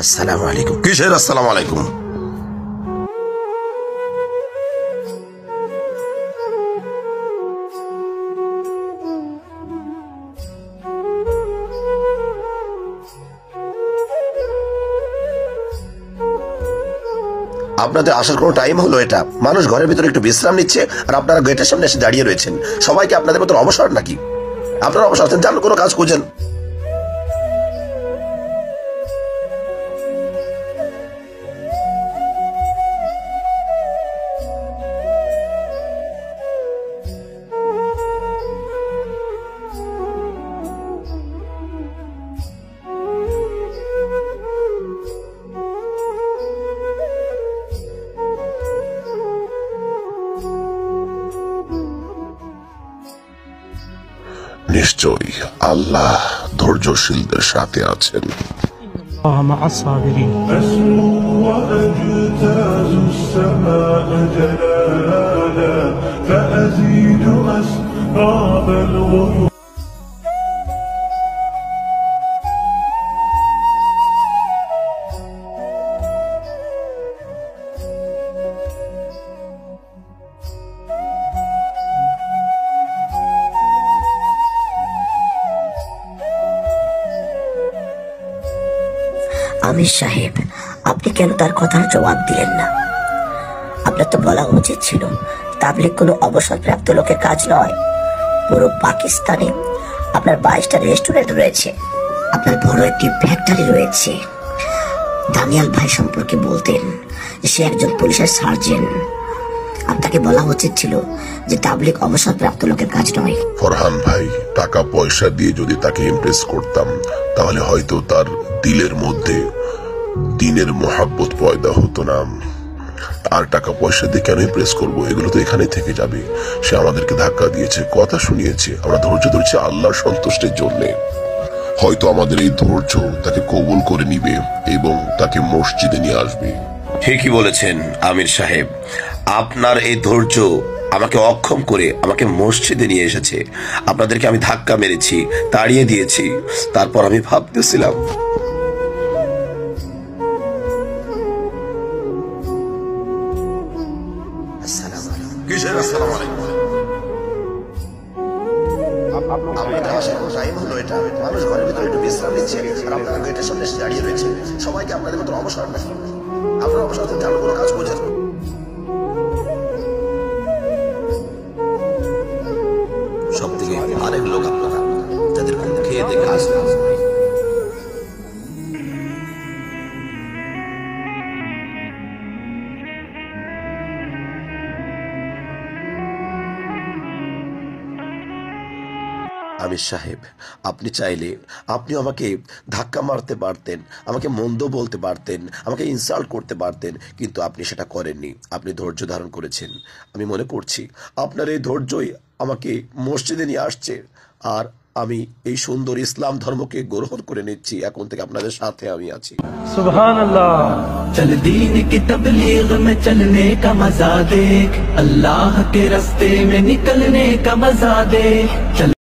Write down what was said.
আসসালামু আলাইকুম। কিসের আসসালামু আলাইকুম? আপনাদের আসার কোনো টাইম হলো এটা? মানুষ ঘরের ভিতরে একটু বিশ্রাম নিচ্ছে আর আপনারা গেটের সামনে এসে দাঁড়িয়ে রয়েছেন। সবাইকে আপনাদের মতো অবসর নাকি? আপনারা অবসর আছেন, যান কোনো কাজ খুঁজেন। নিশ্চয়ই আল্লাহ ধৈর্যশীলদের সাথে আছেন। مع الصابرين. أسمو وأجتاز السماء جلالا فأزيد أسراب الغيوم. আমির সাহেব, আপনি কেন তার কথার জবাব দিলেন না? আপনার তো বলা উচিত ছিল তাবলীগ কোনো অবসরপ্রাপ্ত লোকের কাজ নয়। পুরো পাকিস্তানে আপনার 22টা রেস্টুরেন্ট রয়েছে, আপনার বড় একটি ফ্যাক্টরি রয়েছে। দানিয়াল ভাই সম্পর্কে বলতেন সে একজন পুলিশের সার্জেন্ট। আপনাকে বলা উচিত ছিল যে তাবলীগ অবসরপ্রাপ্ত লোকের কাজ নয়। ফরহান ভাই, টাকা পয়সা দিয়ে যদি তাকে ইমপ্রেস করতাম তাহলে হয়তো তার দিলের মধ্যে দিনের মহাব্বত পয়দা হতো না। আর টাকা পয়সা দিয়ে কেন ইমপ্রেস করবো? এগুলো তো এখানে থেকে যাবে। সে আমাদেরকে ধাক্কা দিয়েছে, কথা শুনিয়েছে, আমরা ধৈর্য ধরেছি আল্লাহর সন্তুষ্টির জন্য। হয়তো আমাদের এই ধৈর্য তাকে কবুল করে নিবে এবং তাকে মসজিদে নিয়ে আসবে। ঠিকই বলেছেন আমির সাহেব, আপনার এই ধৈর্য আমাকে অক্ষম করে আমাকে মসজিদে নিয়ে এসেছে। আপনাদেরকে আমি ধাক্কা মেরেছি, তাড়িয়ে দিয়েছি, তারপর আমি ভাবতেছিলাম কিসের আসসালামু আলাইকুম? আপনাদের আসার কোনো টাইম হলো এটা? মানুষ ঘরের ভিতরে একটু বিশ্রাম নিচ্ছে আর আপনারা গেটের সামনে এসে দাঁড়িয়ে রয়েছেন। সবাইকে আপনাদের মতো অবসর নাকি? আপনারা অবসর আছেন, যান কোনো কাজ খুঁজেন। সব থেকে আরেক লোক আপনারা, যাদের খুব খেয়ে দিয়ে কাজ না। আমির সাহেব, আপনি চাইলে আপনি আমাকে ধাক্কা মারতে পারতেন, আমাকে মন্দ বলতে পারতেন, আমাকে ইনসাল্ট করতে পারতেন, কিন্তু আপনি সেটা করেননি। আপনি ধৈর্য ধারণ করেছেন। আমি মনে করছি আপনার এই ধৈর্যই আমাকে মসজিদে নিয়ে আসছে, আর আমি এই সুন্দর ইসলাম ধর্মকে গ্রহণ করে নিচ্ছি। এখন থেকে আপনাদের সাথে আমি আছি। सुभान अल्लाह। चल दीन की तबलीग में चलने का मजा देख, अल्लाह के रास्ते में निकलने का मजा देख। चल